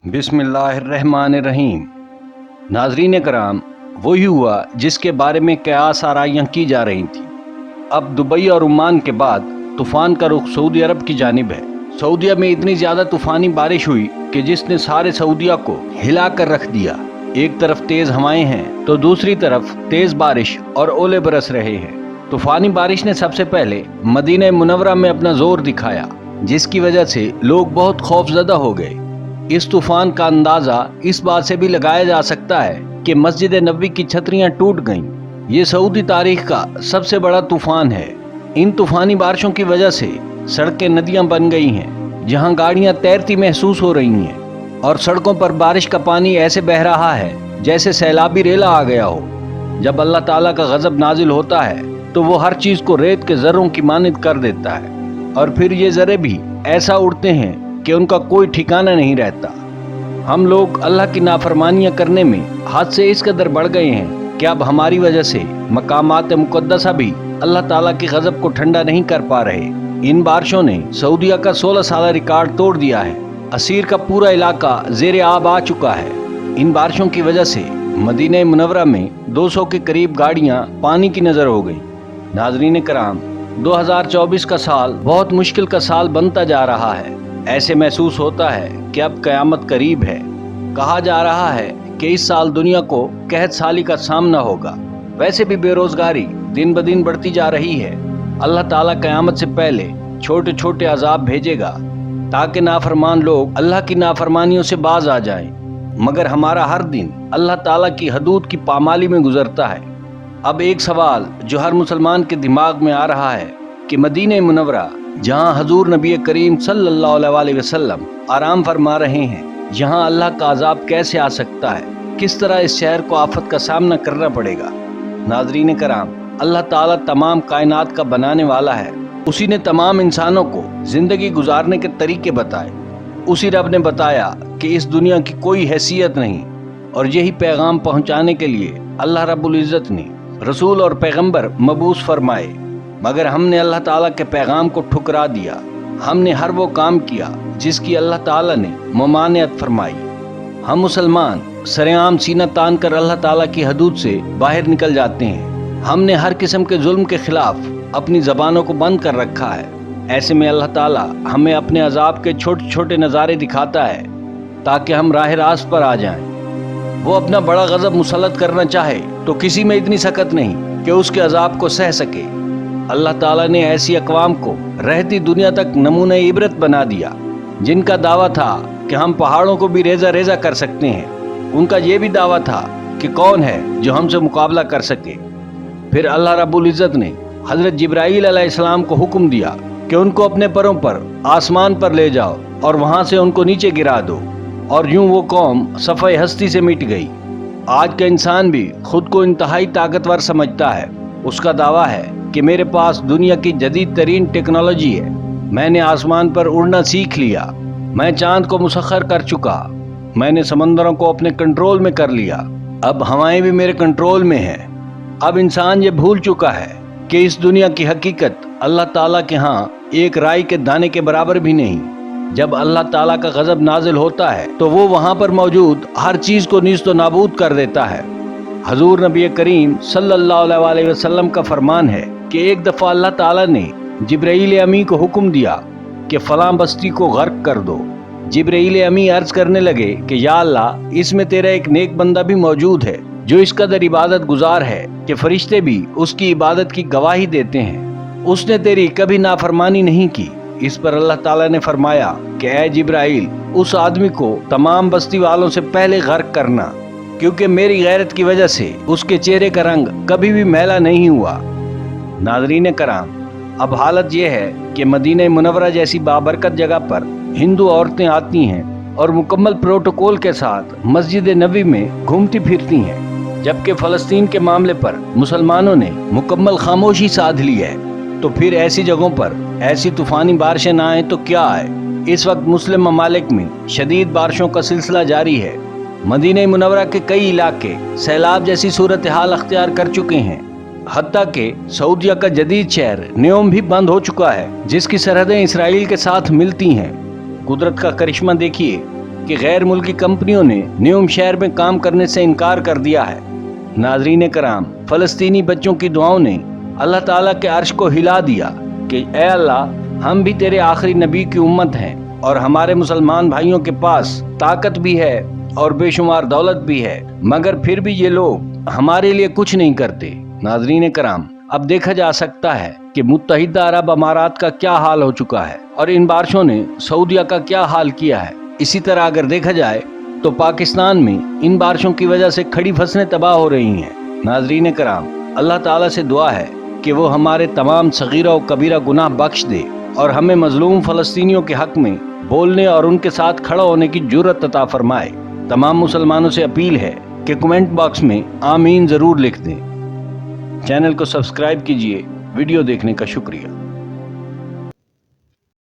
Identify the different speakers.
Speaker 1: बिस्मिल्लाहिर्रहमानिर्रहीम। नाजरीन कराम, वही हुआ जिसके बारे में कयास आराइयाँ की जा रही थी। अब दुबई और ओमान के बाद तूफ़ान का रुख सऊदी अरब की जानिब है। सऊदीया में इतनी ज़्यादा तूफ़ानी बारिश हुई कि जिसने सारे सऊदीया को हिला कर रख दिया। एक तरफ तेज़ हवाएं हैं तो दूसरी तरफ तेज़ बारिश और ओले बरस रहे हैं। तूफ़ानी बारिश ने सबसे पहले मदीना मुनव्वरा में अपना जोर दिखाया, जिसकी वजह से लोग बहुत खौफजदा हो गए। इस तूफान का अंदाजा इस बात से भी लगाया जा सकता है कि मस्जिद नबवी की छतरियां टूट गईं। ये सऊदी तारीख का सबसे बड़ा तूफान है। इन तूफानी बारिशों की वजह से सड़कें नदियां बन गई हैं, जहां गाड़ियां तैरती महसूस हो रही हैं और सड़कों पर बारिश का पानी ऐसे बह रहा है जैसे सैलाबी रेला आ गया हो। जब अल्लाह ताला का गजब नाजिल होता है तो वो हर चीज को रेत के जर्रों की मानिंद कर देता है, और फिर ये जर्रे भी ऐसा उड़ते हैं कि उनका कोई ठिकाना नहीं रहता। हम लोग अल्लाह की नाफरमानियां करने में हद से इस कदर बढ़ गए हैं कि अब हमारी वजह से मकामात मुक़द्दसा भी अल्लाह ताला के गजब को ठंडा नहीं कर पा रहे। इन बारिशों ने सऊदीया का 16 साल रिकॉर्ड तोड़ दिया है। असीर का पूरा इलाका ज़ेरे आब आ चुका है। इन बारिशों की वजह से मदीना मुनव्वरा में 200 के करीब गाड़ियां पानी की नजर हो गई। नाजरीन कराम, 2024 का साल बहुत मुश्किल का साल बनता जा रहा है। ऐसे महसूस होता है कि अब क़यामत करीब है। कहा जा रहा है कि इस साल दुनिया को कहत साली का सामना होगा। वैसे भी बेरोजगारी दिन ब दिन बढ़ती जा रही है। अल्लाह ताला क़यामत से पहले छोटे छोटे अजाब भेजेगा ताकि नाफरमान लोग अल्लाह की नाफरमानियों से बाज आ जाएं। मगर हमारा हर दिन अल्लाह ताला की हदूद की पामाली में गुजरता है। अब एक सवाल जो हर मुसलमान के दिमाग में आ रहा है कि मदीना मुनव्वरा, जहाँ हजूर नबी करीम सल्लल्लाहु अलैहि वसल्लम आराम फरमा रहे हैं, यहाँ अल्लाह का अजाब कैसे आ सकता है? किस तरह इस शहर को आफत का सामना करना पड़ेगा? नाजरीन कराम, अल्लाह ताला तमाम कायनात का बनाने वाला है। उसी ने तमाम इंसानों को जिंदगी गुजारने के तरीके बताए। उसी रब ने बताया कि इस दुनिया की कोई हैसियत नहीं, और यही पैगाम पहुँचाने के लिए अल्लाह रब्बुल इज़्ज़त ने रसूल और पैगम्बर मबूस फरमाए। मगर हमने अल्लाह ताला के पैगाम को ठुकरा दिया। हमने हर वो काम किया जिसकी अल्लाह ताला ने ममानियत फरमाई। हम मुसलमान सरेआम सीना तान कर अल्लाह ताला की हदूद से बाहर निकल जाते हैं। हमने हर किस्म के जुल्म के खिलाफ अपनी ज़बानों को बंद कर रखा है। ऐसे में अल्लाह ताला हमें अपने अजाब के छोटे छोटे नज़ारे दिखाता है ताकि हम राह रास्त पर आ जाएं। वो अपना बड़ा गजब मुसल्लत करना चाहे तो किसी में इतनी सकत नहीं कि उसके अजाब को सह सके। अल्लाह ताला ने ऐसी अक़वाम को रहती दुनिया तक नमूने इबरत बना दिया, जिनका दावा था कि हम पहाड़ों को भी रेजा रेजा कर सकते हैं। उनका ये भी दावा था कि कौन है जो हमसे मुकाबला कर सके। फिर अल्लाह रब्बुल इज़्ज़त ने हज़रत जिब्राईल अलैहिस्सलाम को हुक्म दिया कि उनको अपने परों पर आसमान पर ले जाओ और वहाँ से उनको नीचे गिरा दो, और यूं वो कौम सफ़े हस्ती से मिट गई। आज का इंसान भी खुद को इंतहाई ताकतवर समझता है। उसका दावा है कि मेरे पास दुनिया की जदीद तरीन टेक्नोलॉजी है, मैंने आसमान पर उड़ना सीख लिया, मैं चांद को मुसख्खर कर चुका, मैंने समंदरों को अपने कंट्रोल में कर लिया, अब हवाएं भी मेरे कंट्रोल में हैं। अब इंसान ये भूल चुका है कि इस दुनिया की हकीकत अल्लाह ताला के यहाँ एक राई के दाने के बराबर भी नहीं। जब अल्लाह ताला का गजब नाजिल होता है तो वो वहाँ पर मौजूद हर चीज़ को नीस्तो नाबूद कर देता है। हजूर नबी करीम सल्लल्लाहु अलैहि वसल्लम का फरमान है कि एक दफ़ा अल्लाह ताला ने जिब्राईल अमी को हुक्म दिया कि फ़लाँ बस्ती को गर्क कर दो। जिब्राईल अमी अर्ज करने लगे कि या अल्लाह, इसमें तेरा एक नेक बंदा भी मौजूद है जो इस कदर इबादत गुजार है कि फरिश्ते भी उसकी इबादत की गवाही देते हैं। उसने तेरी कभी नाफरमानी नहीं की। इस पर अल्लाह ताला ने फरमाया कि ऐ जिब्राईल, उस आदमी को तमाम बस्ती वालों से पहले गर्क करना, क्योंकि मेरी गैरत की वजह से उसके चेहरे का रंग कभी भी मैला नहीं हुआ। नाजरीन कराम, अब हालत यह है कि मदीना मुनव्वरा जैसी बाबरकत जगह पर हिंदू औरतें आती हैं और मुकम्मल प्रोटोकॉल के साथ मस्जिद नबी में घूमती फिरती हैं, जबकि फ़लस्तीन के मामले पर मुसलमानों ने मुकम्मल खामोशी साध ली है। तो फिर ऐसी जगहों पर ऐसी तूफ़ानी बारिशें ना आए तो क्या आए? इस वक्त मुस्लिम ममालिक में शदीद बारिशों का सिलसिला जारी है। मदीना मुनव्वरा के कई इलाके सैलाब जैसी सूरत हाल अख्तियार कर चुके हैं। हत्ता के सऊदीया का जदीद शहर न्योम भी बंद हो चुका है, जिसकी सरहदें इसराइल के साथ मिलती हैं। कुदरत का करिश्मा देखिए, کہ غیر ملکی کمپنیوں نے نیوم شہر میں کام کرنے سے انکار کر دیا ہے۔ ناظرین کرام، فلسطینی بچوں کی دعاؤں نے اللہ تعالیٰ کے عرش کو ہلا دیا کہ اے اللہ، ہم بھی تیرے آخری نبی کی امت ہیں اور ہمارے مسلمان بھائیوں کے پاس طاقت بھی ہے اور بے شمار دولت بھی ہے، مگر پھر بھی یہ لوگ ہمارے لیے کچھ نہیں کرتے۔ ناظرین کرام، اب دیکھا جا سکتا ہے کہ متحدہ عرب امارات کا کیا حال ہو چکا ہے اور ان بارشوں نے سعودیہ کا کیا حال کیا ہے۔ اسی طرح اگر دیکھا جائے تو پاکستان میں ان بارشوں کی وجہ سے کھڑی فصلیں تباہ ہو رہی ہیں۔ ناظرین کرام، اللہ تعالیٰ سے دعا ہے کہ وہ ہمارے تمام صغیرہ و کبیرہ گناہ بخش دے اور ہمیں مظلوم فلسطینیوں کے حق میں بولنے اور ان کے ساتھ کھڑا ہونے کی جرأت عطا فرمائے۔ تمام مسلمانوں سے اپیل ہے کہ کمنٹ باکس میں آمین ضرور لکھ دیں۔ چینل کو سبسکرائب کیجئے۔ ویڈیو دیکھنے کا شکریہ۔